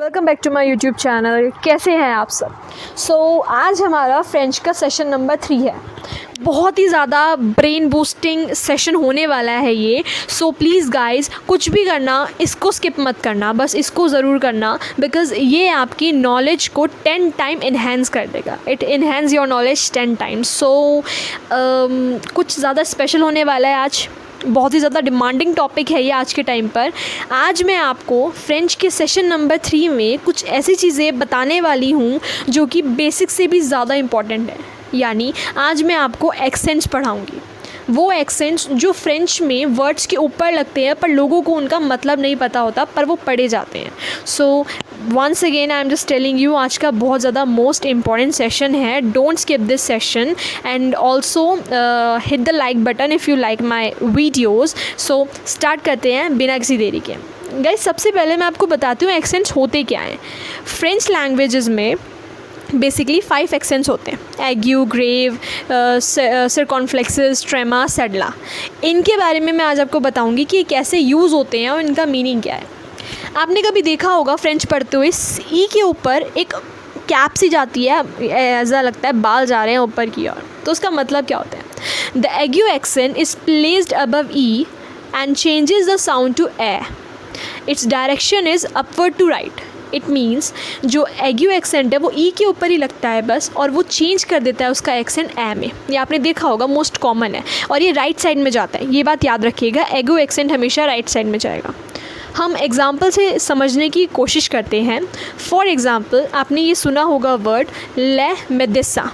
Welcome back to my YouTube channel. कैसे हैं आप सब? आज हमारा फ्रेंच का सेशन नंबर 3 है। बहुत ही ज़्यादा ब्रेन बूस्टिंग सेशन होने वाला है ये। प्लीज़ गाइस, कुछ भी करना इसको स्किप मत करना, बस इसको ज़रूर करना, बिकॉज़ ये आपकी नॉलेज को 10 टाइम इन्हेंस कर देगा। It enhance your knowledge 10 times. कुछ ज़्यादा स्पेशल होने वाला है आज। बहुत ही ज़्यादा डिमांडिंग टॉपिक है ये आज के टाइम पर। आज मैं आपको फ्रेंच के सेशन नंबर 3 में कुछ ऐसी चीज़ें बताने वाली हूँ जो कि बेसिक से भी ज़्यादा इम्पॉर्टेंट है। यानी आज मैं आपको एक्सेंट्स पढ़ाऊँगी, वो एक्सेंट्स जो फ्रेंच में वर्ड्स के ऊपर लगते हैं पर लोगों को उनका मतलब नहीं पता होता, पर वो पढ़े जाते हैं। Once again I am just telling you, आज का बहुत ज़्यादा मोस्ट इम्पॉर्टेंट सेशन है। Don't skip this session and also hit the like button if you like my videos. Start करते हैं बिना किसी देरी के। गाइस, सबसे पहले मैं आपको बताती हूँ एक्सेंट्स होते क्या हैं। फ्रेंच लैंग्वेजेस में बेसिकली 5 एक्सेंट्स होते हैं: एग्यू, ग्रेव, सर्कॉन्फ्लेक्सेस, ट्रेमा, सेडला। इनके बारे में मैं आज आपको बताऊंगी कि कैसे यूज़ होते हैं और इनका मीनिंग क्या है। आपने कभी देखा होगा फ्रेंच पढ़ते हुए ई के ऊपर एक कैप सी जाती है, ऐसा लगता है बाल जा रहे हैं ऊपर की ओर, तो उसका मतलब क्या होता है? The aigu accent is placed above E and changes the sound to A. Its direction is upward to right. It means जो एग्यू एक्सेंट है वो ई के ऊपर ही लगता है बस, और वो चेंज कर देता है उसका एक्सेंट ए में। ये आपने देखा होगा, मोस्ट कॉमन है, और ये राइट साइड में जाता है। ये बात याद रखिएगा, एग्यू एक्सेंट हमेशा राइट साइड में जाएगा। हम एग्ज़ाम्पल से समझने की कोशिश करते हैं। फॉर एग्ज़ाम्पल, आपने ये सुना होगा वर्ड ले मेडिसा।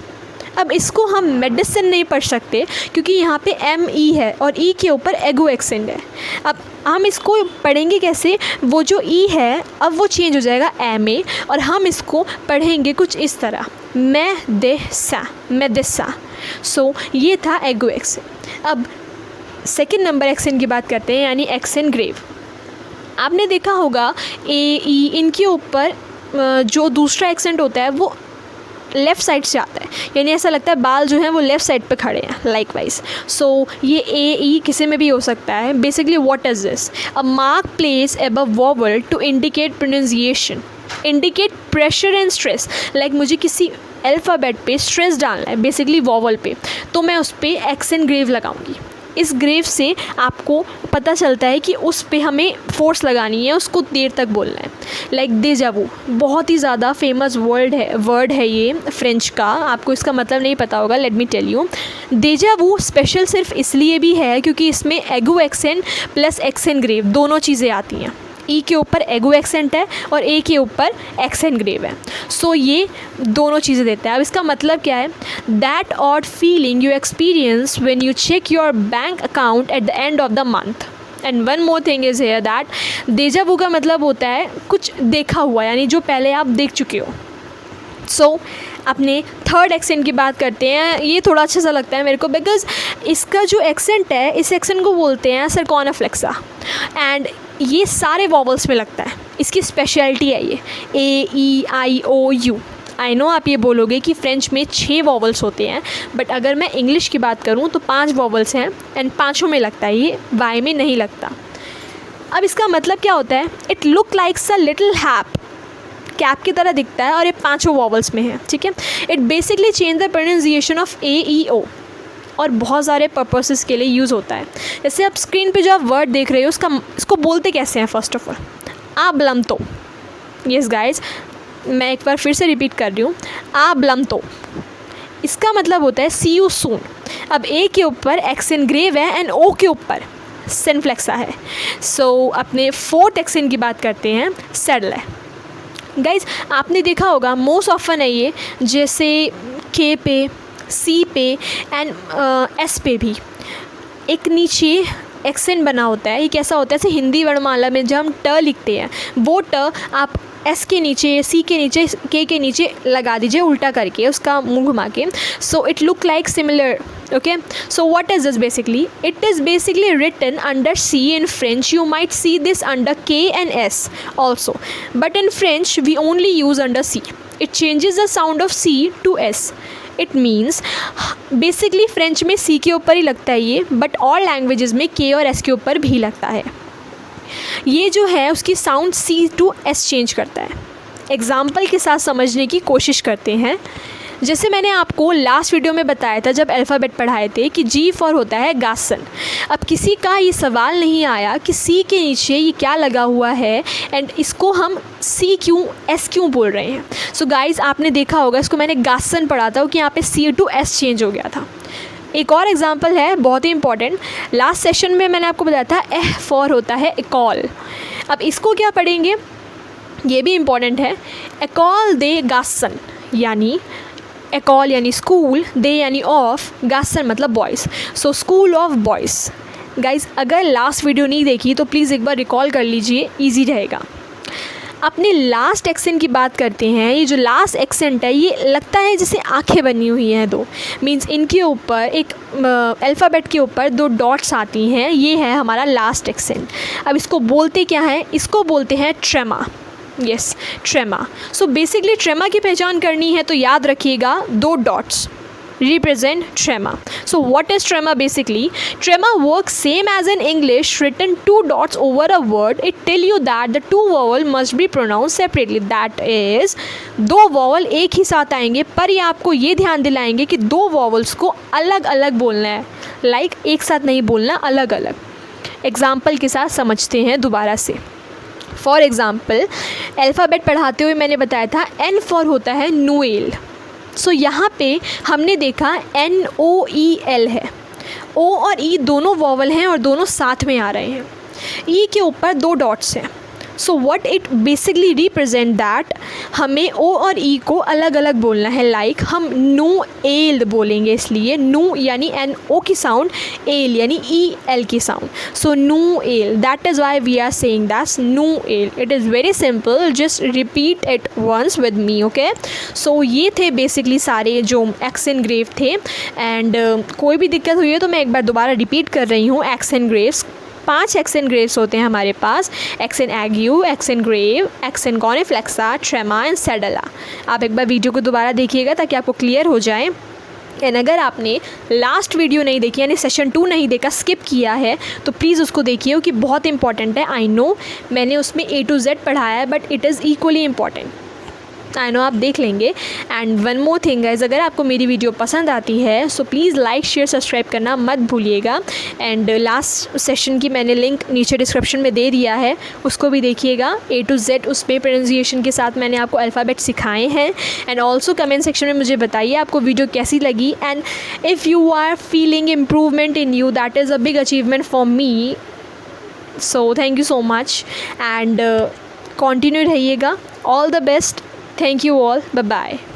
अब इसको हम मेडिसिन नहीं पढ़ सकते क्योंकि यहाँ पे एम ई है और ई के ऊपर एगो एक्सेंट है। अब हम इसको पढ़ेंगे कैसे? वो जो ई है अब वो चेंज हो जाएगा ए में, और हम इसको पढ़ेंगे कुछ इस तरह, मेडिसा, मेडिसा। ये था एगो एक्सेंट। अब सेकेंड नंबर एक्सेंट की बात करते हैं, यानी एक्सेंट ग्रेव। आपने देखा होगा ए ई, इनके ऊपर जो दूसरा एक्सेंट होता है वो लेफ़्ट साइड से आता है, यानी ऐसा लगता है बाल जो हैं वो लेफ़्ट साइड पे खड़े हैं, लाइकवाइज। ये ए ई किसी में भी हो सकता है। Basically what is this? A mark place above vowel to indicate pronunciation, indicate pressure and stress. Like मुझे किसी अल्फ़ाबेट पे स्ट्रेस डालना है, बेसिकली वोवल पे, तो मैं उस पर एक्सेंट ग्रेव लगाऊंगी। इस ग्रेव से आपको पता चलता है कि उस पे हमें फोर्स लगानी है, उसको देर तक बोलना है। लाइक déjà vu, बहुत ही ज़्यादा फेमस वर्ड है ये फ्रेंच का। आपको इसका मतलब नहीं पता होगा, let me tell you. déjà vu special सिर्फ इसलिए भी है क्योंकि इसमें एगो एक्सेंट प्लस एक्सेंट ग्रेव दोनों चीज़ें आती हैं। ई के ऊपर एगो एक्सेंट है और ए के ऊपर एक्सेंट ग्रेव है। ये दोनों चीज़ें देता है। अब इसका मतलब क्या है? That odd feeling you experience when you check your bank account at the end of the month. And one more thing is here that déjà vu का मतलब होता है कुछ देखा हुआ, यानी जो पहले आप देख चुके हो। अपने थर्ड एक्सेंट की बात करते हैं। ये थोड़ा अच्छा सा लगता है मेरे को, बिकॉज इसका जो एक्सेंट है, इस एक्सेंट को बोलते हैं सर्कॉन्फ्लेक्सा, एंड ये सारे वॉवल्स में लगता है। इसकी स्पेशलिटी है ये ए ई आई ओ यू। आई नो आप ये बोलोगे कि फ्रेंच में 6 वॉवल्स होते हैं, बट अगर मैं इंग्लिश की बात करूँ तो 5 वॉवल्स हैं, एंड 5 में लगता है, ये वाई में नहीं लगता। अब इसका मतलब क्या होता है? It look likes a little hat, cap की तरह दिखता है, और ये 5 वॉवल्स में है, ठीक है। It basically change the pronunciation of A E O, और बहुत सारे पर्पसेस के लिए यूज़ होता है। जैसे आप स्क्रीन पे जो आप वर्ड देख रहे हो इसको बोलते कैसे हैं? फर्स्ट ऑफ ऑल, आब्लमतो। यस गाइज, मैं एक बार फिर से रिपीट कर रही हूँ, आब्लमतो। इसका मतलब होता है सी यू सून। अब ए के ऊपर एक्सेंट ग्रेव है एंड ओ के ऊपर सेनफ्लेक्सा है। अपने फोर्थ एक्सेंट की बात करते हैं, सेडल है। गाइज, आपने देखा होगा मोस्ट ऑफन है ये, जैसे के पे, सी पे एंड एस पे भी एक नीचे एक्सेंट बना होता है। ये कैसा होता है? जैसे हिंदी वर्णमाला में जब हम ट लिखते हैं, वो ट आप एस के नीचे, सी के नीचे, के नीचे लगा दीजिए उल्टा करके, उसका मुंह घुमा के। It look like similar, okay? What is this basically? It is basically written under C in French. You might see this under K and S also, but in French we only use under C. It changes the sound of C to S. It means basically French में C के ऊपर ही लगता है ये, but और languages में K और S के ऊपर भी लगता है। ये जो है उसकी sound C to S change करता है। एग्जाम्पल के साथ समझने की कोशिश करते हैं। जैसे मैंने आपको लास्ट वीडियो में बताया था जब अल्फ़ाबेट पढ़ाए थे कि G फॉर होता है गासन। अब किसी का ये सवाल नहीं आया कि C के नीचे ये क्या लगा हुआ है एंड इसको हम C क्यों S क्यों बोल रहे हैं। सो गाइज़ आपने देखा होगा, इसको मैंने गासन पढ़ा था कि यहाँ पे C to S चेंज हो गया था। एक और एग्जांपल है बहुत ही इंपॉर्टेंट, लास्ट सेशन में मैंने आपको बताया था F फॉर होता है एकॉल। अब इसको क्या पढ़ेंगे, ये भी इम्पॉर्टेंट है। एकॉल दे गासन, यानी एकॉल यानी स्कूल, दे यानी ऑफ, गासन मतलब boys, so school of boys. Guys अगर लास्ट वीडियो नहीं देखी तो प्लीज़ एक बार रिकॉल कर लीजिए, ईजी रहेगा। अपने लास्ट एक्सेंट की बात करते हैं। ये जो लास्ट एक्सेंट है ये लगता है जैसे आंखें बनी हुई हैं दो, मींस इनके ऊपर एक अल्फ़ाबेट के ऊपर 2 डॉट्स आती हैं, ये है हमारा लास्ट एक्सेंट। अब इसको बोलते क्या है, इसको बोलते हैं ट्रेमा। यस, ट्रेमा। सो बेसिकली ट्रेमा की पहचान करनी है तो याद रखिएगा 2 dots represent trema. So what is trema basically? Trema works same as in English, written 2 dots over a word. It tell you that the 2 vowel must be pronounced separately. That is 2 vowel एक ही साथ आएंगे, पर ये आपको ये ध्यान दिलाएंगे कि 2 vowels को अलग अलग बोलना है, लाइक एक साथ नहीं बोलना, अलग अलग। एग्जाम्पल के साथ समझते हैं दोबारा से। फॉर एग्ज़ाम्पल अल्फ़ाबेट पढ़ाते हुए मैंने बताया था N फॉर होता है नोएल। सो यहाँ पे हमने देखा NOEL है, O और E दोनों वॉवल हैं और दोनों साथ में आ रहे हैं। E के ऊपर 2 डॉट्स हैं। So what it basically represent that हमें O और E को अलग अलग बोलना है, लाइक हम नो एल बोलेंगे, इसलिए नो यानी NO की साउंड, एल यानी EL की sound, so no L, that is why we are saying that's no L. It is very simple, just repeat it once with me, okay. So ये थे basically सारे जो accent grave थे, and कोई भी दिक्कत हुई है तो मैं एक बार दोबारा रिपीट कर रही हूँ। एक्सेंट ग्रेव्स 5 एक्सेंट ग्रेव्स होते हैं हमारे पास, accent aigu, accent grave, accent circumflex, trema and cedilla. आप एक बार वीडियो को दोबारा देखिएगा ताकि आपको क्लियर हो जाए। एंड अगर आपने लास्ट वीडियो नहीं देखी यानी सेशन 2 नहीं देखा, स्किप किया है, तो प्लीज़ उसको देखिए कि बहुत इंपॉर्टेंट है। आई नो मैंने उसमें A to Z पढ़ाया है, but it is equally important. I know आप देख लेंगे। And one more thing guys, अगर आपको मेरी वीडियो पसंद आती है so please like share subscribe करना मत भूलिएगा। एंड लास्ट सेशन की मैंने लिंक नीचे डिस्क्रिप्शन में दे दिया है, उसको भी देखिएगा। A to Z उसमें प्रोनाउंसिएशन के साथ मैंने आपको अल्फ़ाबेट सिखाए हैं। एंड ऑल्सो कमेंट सेक्शन में मुझे बताइए आपको वीडियो कैसी लगी, and if you are feeling improvement in you, that is a big achievement for me. So thank you so much and continue रहिएगा। All the best. Thank you all. Bye-bye.